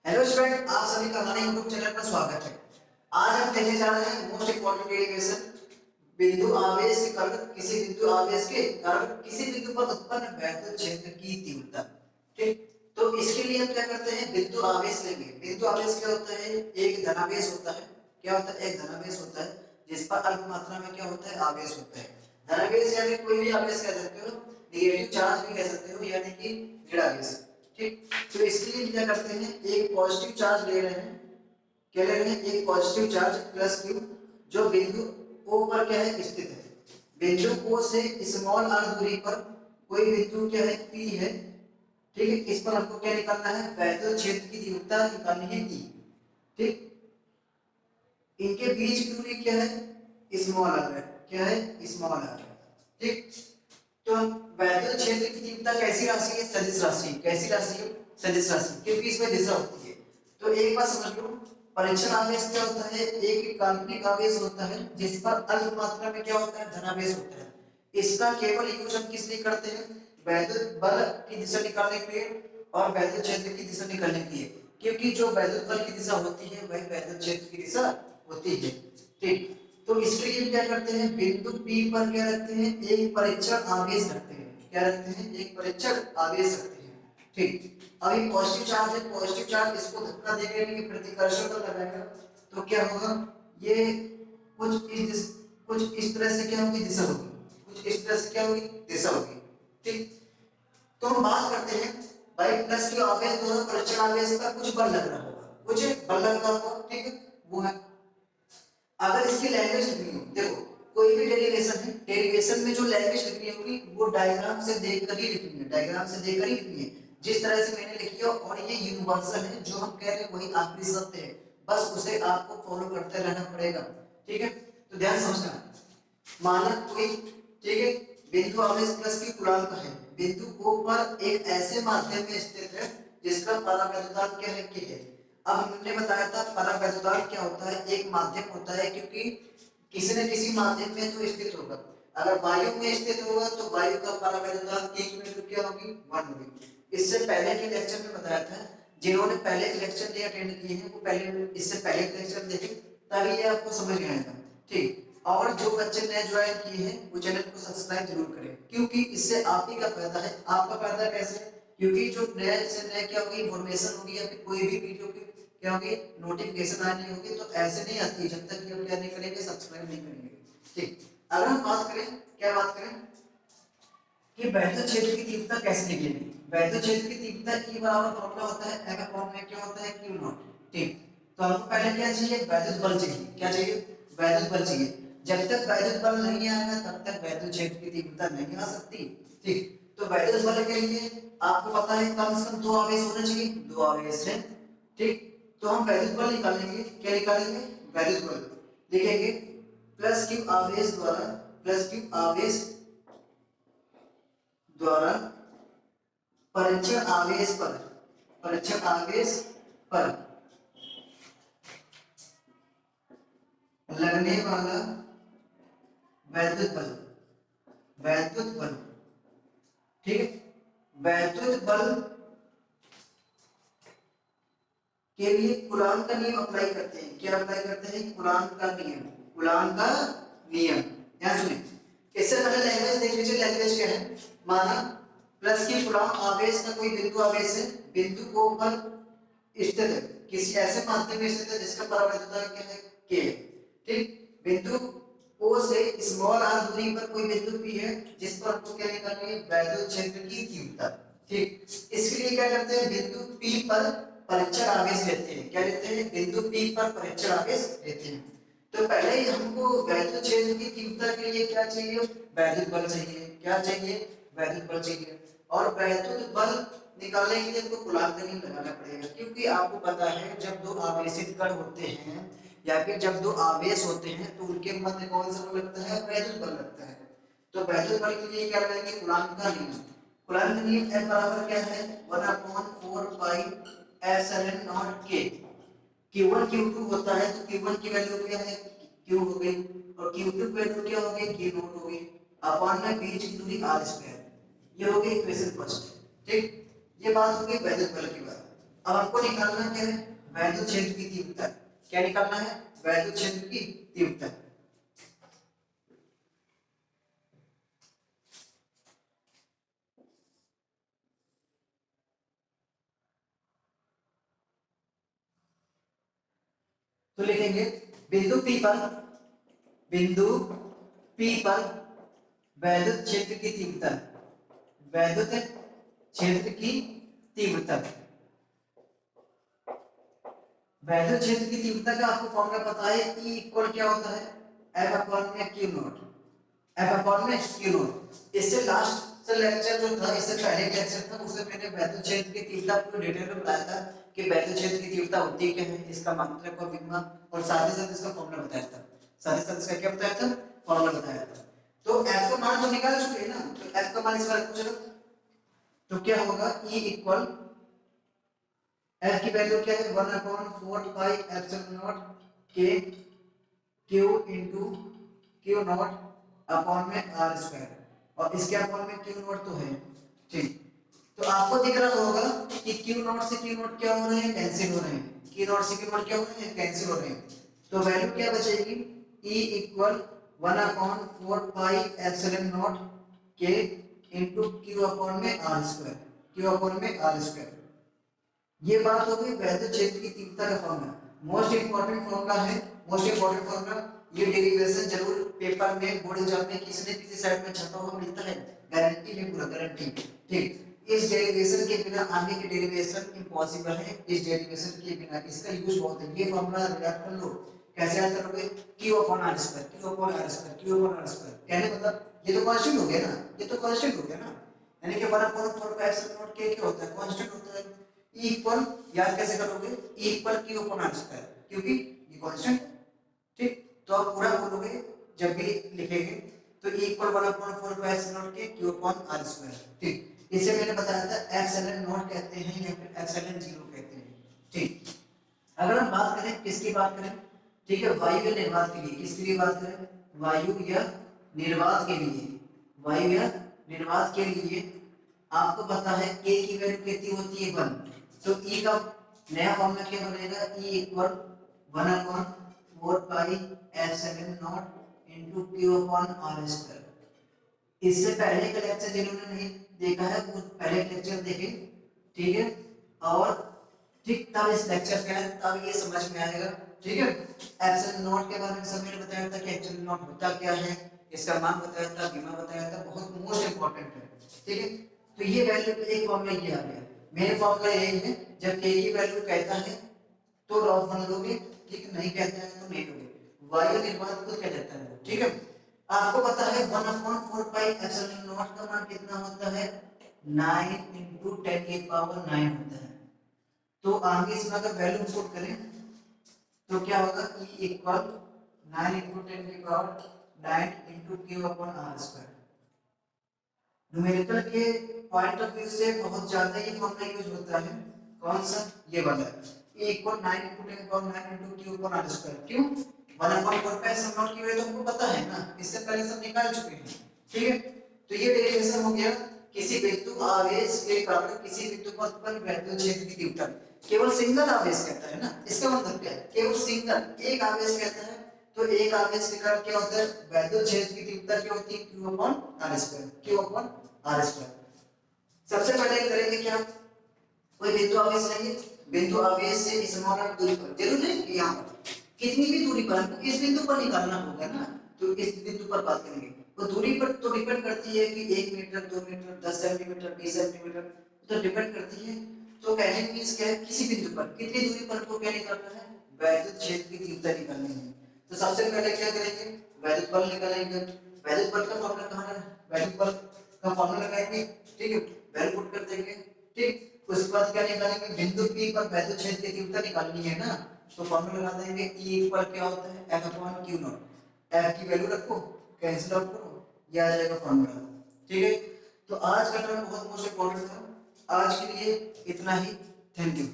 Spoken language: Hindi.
हेलो स्टूडेंट, आप सभी का हमारे यूट्यूब चैनल पर स्वागत है। आज हम देखने जा रहे हैं मोस्ट इम्पोर्टेंट डेरिवेशन बिंदु आवेश के कारण किसी बिंदु आवेश के कारण किसी बिंदु पर उत्पन्न वैद्युत क्षेत्र की तीव्रता। ठीक, तो इसके लिए हम क्या करते हैं, बिंदु आवेश लेंगे। बिंदु आवेश क्या होता है, एक धनावेश होता है। क्या होता है, एक धनावेश होता है जिस पर अल्प मात्रा में क्या होता है, आवेश होता है। धनावेश यानी कोई भी आवेश कह सकते हो, नेगेटिव चार्ज भी कह सकते हो, यानी कि ऋण आवेश। ठीक, तो इसके लिए क्या करते हैं, एक पॉजिटिव चार्ज ले रहे हैं। क्या ले रहे हैं, एक पॉजिटिव चार्ज प्लस क्यू, जो बिंदु ओ पर क्या है, स्थित है। बिंदु ओ से स्मॉल आर दूरी पर कोई बिंदु क्या है, पी है। ठीक है, इस पर हमको क्या निकालना है, वैद्युत क्षेत्र की तीव्रता निकालनी है ई। ठीक, इनके बीच की दूरी क्या है, स्मॉल आर है। क्या है, स्मॉल आर। ठीक, तो वैद्युत क्षेत्र की तीव्रता कैसी राशि है, सदिश राशि। कैसी राशि है, सदिश राशि, क्योंकि इसमें दिशा होती है। तो एक बात समझ लो, परीक्षण आवेश क्या होता है, एक काल्पनिक आवेश होता है जिस पर अल्प मात्रा में क्या होता है, धनावेश होता है। इसका केवल यूज हम किस लिए करते हैं, वैद्युत बल की दिशा निकालने के लिए और वैद्युत क्षेत्र की दिशा निकालने के लिए, क्योंकि जो वैद्युत बल की दिशा होती है वही वैद्युत क्षेत्र की दिशा होती है। ठीक, तो इसके लिए क्या करते हैं, बिंदु P पर क्या रखते हैं, एक परीक्षण आवेश रखते हैं। क्या रखते हैं, एक परीक्षण आवेश रखते हैं। ठीक, अभी पॉजिटिव चार्ज है, पॉजिटिव चार्ज इसको धक्का देगा कि प्रतिकर्षण बल लगाएगा, तो क्या होगा, ये कुछ इस तरह से क्या होगी, दिशा होगी। कुछ इस तरह से क्या होगी, दिशा होगी। ठीक, तो हम बात करते हैं भाई, प्लस के आवेश दोनों परीक्षण आवेश का कुछ बल लग रहा होगा, कुछ बल लग रहा होगा। ठीक है, वो है, अगर इसकी लैंग्वेज लिखनी हो, देखो कोई भी डेरिवेशन है, डेरिवेशन में जो लैंग्वेज लिखनी होगी वो डायग्राम से देखकर ही लिखनी है। डायग्राम से देखकर ही लिखनी है, जिस तरह से मैंने लिखी है। और ये यूनिवर्सल है, जो हम कह रहे हैं वही आखिरी सत्य है, बस उसे आपको फॉलो करते रहना पड़ेगा। ठीक है, तो ध्यान समझना। माना कोई, ठीक है, बिंदु आवेश प्लस की कुलांक है, बिंदु O पर एक ऐसे माध्यम में स्थित है जिसका परावैद्युतांक क्या है, K है। अब हमने बताया था परावैद्युतांक क्या होता है, एक माध्यम होता है, क्योंकि किसी न किसी माध्यम में तो स्थित होगा। अगर वायु में स्थित होगा तो वायु का परावैद्युतांक 1 मीटर क्या होगी, 1 होगी। इससे पहले के लेक्चर में बताया था, जिन्होंने पहले के लेक्चर नहीं अटेंड किए हैं वो पहले इससे पहले के लेक्चर देखें, तभी ये आपको समझ में आएगा। ठीक, और जो बच्चे नए ज्वाइन किए हैं वो चैनल को सब्सक्राइब जरूर करें, क्योंकि इससे आप ही का फायदा है। आपका फायदा कैसे, क्योंकि जो नए से नए क्या होगी, इन्फॉर्मेशन होगी या फिर कोई भी वीडियो की क्या होगी, नोटिफिकेशन आनी होगी, तो ऐसे नहीं आती है जब तक कि हम क्या नहीं करेंगे, सब्सक्राइब नहीं करेंगे। ठीक, अगर हम बात करें, क्या बात करें कि वैद्युत क्षेत्र की तीव्रता कैसे निकलेगी। वैद्युत क्षेत्र की तीव्रता E बराबर फॉर्मूला होता है, एगा फॉर्म में क्या होता है, Q नॉट। ठीक, तो हमको पहले क्या चाहिए, वैद्युत बल चाहिए। क्या चाहिए, वैद्युत बल चाहिए। जब तक वैद्युत बल नहीं आएगा तब तक वैद्युत क्षेत्र की तीव्रता नहीं आ सकती। ठीक, तो वैद्युत बल के लिए आपको पता है कम से कम दो आवेश होने चाहिए, दो आवेश है। ठीक, तो हम वैद्युत बल निकालेंगे। क्या निकालेंगे, वैद्युत बल लिखेंगे प्लस क्यू आवेश द्वारा, प्लस क्यू आवेश द्वारा परीक्षण आवेश पर, परीक्षण आवेश पर लगने वाला वैद्युत बल, वैद्युत बल। ठीक है, वैद्युत बल के लिए कूलॉम का नियम अप्लाई करते हैं। क्या अप्लाई करते हैं, कूलॉम का नियम, कूलॉम का नियम। ध्यान सुनिए, इससे पहले लैंग्वेज देख लीजिए, लैंग्वेज क्या है। माना प्लस की कूलॉम आवेश का कोई बिंदु आवेश है, बिंदु O पर स्थित है, किसी ऐसे माध्यम में स्थित है जिसका परावैद्युतांक क्या है, K है। ठीक, बिंदु O से स्मॉल r दूरी पर कोई बिंदु P है जिस पर आपको क्या निकालनी है, वैद्युत क्षेत्र की तीव्रता। ठीक, इसके लिए क्या करते हैं, बिंदु P पर परीक्षण आवेश लेते हैं। क्या लेते हैं, बिंदु P पर परीक्षण आवेश लेते हैं। तो पहले ही हमको वैद्युत क्षेत्र की तीव्रता के लिए क्या चाहिए, वैद्युत बल चाहिए। क्या चाहिए, वैद्युत बल चाहिए। और वैद्युत बल निकालने के लिए हमको कूलॉम का नियम लगाना पड़ेगा, क्योंकि आपको पता है जब दो आवेशित कण होते हैं या फिर जब दो आवेश होते हैं तो उनके मध्य कौन सा बल लगता है, वैद्युत बल लगता है। तो वैद्युत बल के लिए क्या लगाएंगे, कूलॉम का नियम। कूलॉम का नियम F बराबर क्या है, 1/4 pi epsilon not K। Q1 Q2 होता है तो Q1 की वैल्यू क्या है, Q हो गई, और Q2 की वैल्यू क्या हो गई, Q नॉट हो गई, अपॉन में बीच की दूरी r स्क्वायर। ये हो गई इक्वेशन फर्स्ट। ठीक, ये बात हो गई वैद्युत बल की बात। अब हमको निकालना क्या है, वैद्युत क्षेत्र की तीव्रता। क्या निकालना है, वैद्युत क्षेत्र की तीव्रता। तो लिखेंगे बिंदु P पर, बिंदु P पर वैद्युत क्षेत्र की तीव्रता, वैद्युत क्षेत्र की तीव्रता। वैद्युत क्षेत्र की तीव्रता का आपको फॉर्मूला पता है, E इक्वल क्या होता है, F अपॉन में Q नॉट, F अपॉन में Q नॉट। इससे लास्ट लेक्चर जो था, इससे पहले लेक्चर था, उसमें मैंने वैद्युत क्षेत्र की तीव्रता पूरी डिटेल में बताया था कि वैद्युत क्षेत्र की तीव्रता होती क्या है, इसका मात्रक और विभव, और साथ ही साथ इसका फॉर्मूला बताया था। साथ ही साथ इसका क्या बताया था, फॉर्मूला बताया था। तो F का मान तो निकाल चुके हैं ना, तो F का मान इस बार पूछ लो तो क्या होगा, E इक्वल F की वैल्यू क्या है, 1/4 पाई एप्सिलॉन नॉट के Q into Q not upon में R स्क्वायर, और इसके अपॉन में Q नॉट तो है, ठीक। तो आपको दिख रहा होगा कि Q नॉट से Q नॉट क्या हो रहे हैं, कैंसिल हो रहे हैं, Q नॉट से Q नॉट क्या हो रहे हैं, कैंसिल हो रहे हैं। तो वैल्यू क्या बचेगी, E equal 1/4 pi epsilon not के इनटू Q अपॉन में R स्क्वायर, Q अपॉन में R स्क्वायर। ये बात हो गई वैद्युत क्षेत्र की तीव्रता का फॉर्मूला। मोस्ट इंपॉर्टेंट फॉर्मूला है, मोस्ट इंपॉर्टेंट फॉर्मूला। ये डेरिवेशन जरूर पेपर में, बोर्ड एग्जाम में किसी न किसी साइड में छपा हुआ मिलता है, गारंटी है, पूरा गारंटी, ठीक। इस डेरिवेशन के बिना आगे की डेरिवेशन इम्पॉसिबल है, इस डेरिवेशन के बिना इसका यूज बहुत है। ये फॉर्मूला याद कर लो, कैसे याद करोगे, Q upon R square, Q upon R square, Q upon R square. कहने मतलब ये तो कांस्टेंट हो गया ना, ये तो कांस्टेंट हो गया ना, यानी कि 1/4 पाई एप्सिलॉन नॉट के क्या होता है, कांस्टेंट होता है। E इक्वल याद कैसे करोगे, E equal Q upon R square, क्योंकि ये कांस्टेंट है, ठीक। तो आप पूरा बोलोगे जब भी लिखेंगे, तो E equal 1/4 pi epsilon not के Q अपॉन R स्क्वायर, ठीक। इसे मैंने बताया था एप्सिलॉन नॉट कहते हैं या फिर एप्सिलॉन जीरो कहते हैं, ठीक। अगर हम बात करें, किसकी बात करें, ठीक है, वायु या निर्वात के लिए, किसके लिए बात करें, वायु या निर्वात के लिए, वायु या निर्वात के लिए आपको पता है K की वैल्यू कितनी होती है, 1। तो E का नया फॉर्मूला क्या बनेगा, E equal 1/4 pi epsilon not into Q upon R square. इससे पहले का लेक्चर जिन्होंने नहीं देखा है वो पहले लेक्चर देखें, ठीक है, और ठीक तब इस लेक्चर के अंदर तब ये समझ में आएगा, ठीक है। एप्सिलॉन नॉट के बारे में सब मैंने बताया था कि एप्सिलॉन नॉट होता क्या है, इसका मान बताया था, विमा बताया था, बहुत मोस्ट इंपॉर्टेंट है, ठीक है। तो ये वैल्यू एक फॉर्मूला ये आ गया, मेन फॉर्मूला यही है, जब K की वैल्यू कहता है तो रॉफ बना लोगे, ठीक, नहीं कहता है तो नहीं लोगे। वायु निर्वात को क्या कहता है, ठीक है। आपको पता है 1/4 पाई एप्सिलॉन नॉट का मान कितना होता है, 9 × 10⁹ होता है। तो आगे इसमें अगर वैल्यू पुट करें तो क्या होगा, E equal 9 × 10⁹ into Q upon R square. Numerical के पॉइंट ऑफ व्यू से बहुत ज्यादा ये फॉर्मूला यूज होता है, कौन सा, ये वाला, E equal 9 × 10⁹ into Q upon R square. क्यों, 1/4 पाई एप्सिलॉन नॉट की वैल्यू तो हमको पता है ना, इससे पहले सब निकाल चुके हैं, ठीक है। तो ये डेरिवेशन हो गया किसी बिंदु आवेश के कारण किसी बिंदु पर उत्पन्न वैद्युत क्षेत्र की तीव्रता। केवल सिंगल आवेश कहता है ना, इसका मतलब क्या है, केवल सिंगल एक आवेश कहता है, तो एक आवेश के कारण क्या होता है, वैद्युत क्षेत्र की तीव्रता क्या होती है, Q upon R square, Q upon R square. सबसे पहले करेंगे क्या, कोई बिंदु आवेश लेंगे, बिंदु आवेश से स्मॉल r दूरी पर, जरूर है कि यहाँ पर कितनी भी दूरी पर हमको इस बिंदु पर निकालना होगा ना, तो इस बिंदु पर बात करेंगे। वो दूरी पर तो डिपेंड करती है कि 1 मीटर, 2 मीटर, 10 सेंटीमीटर, 20 सेंटीमीटर, तो डिपेंड करती है। तो कहने का मींस क्या है, किसी बिंदु पर कितनी दूरी पर हमको क्या निकालना है, वैद्युत क्षेत्र की तीव्रता निकालनी है। तो सबसे पहले क्या करेंगे, वैद्युत बल निकालेंगे। वैद्युत बल का फॉर्मूला कहां है, वैद्युत बल का फॉर्मूला लगाएंगे, ठीक है, वैल्यू पुट कर देंगे, ठीक। उसके बाद क्या निकालेंगे, बिंदु P पर वैद्युत क्षेत्र की तीव्रता निकालनी है ना, तो फॉर्मूला लगा देंगे, E इक्वल क्या होता है, F upon Q not. F की वैल्यू रखो, कैंसिल आउट करो, ये आ जाएगा फॉर्मूला, ठीक है। तो आज का टर्म बहुत मोस्ट इंपॉर्टेंट था, आज के लिए इतना ही, थैंक यू।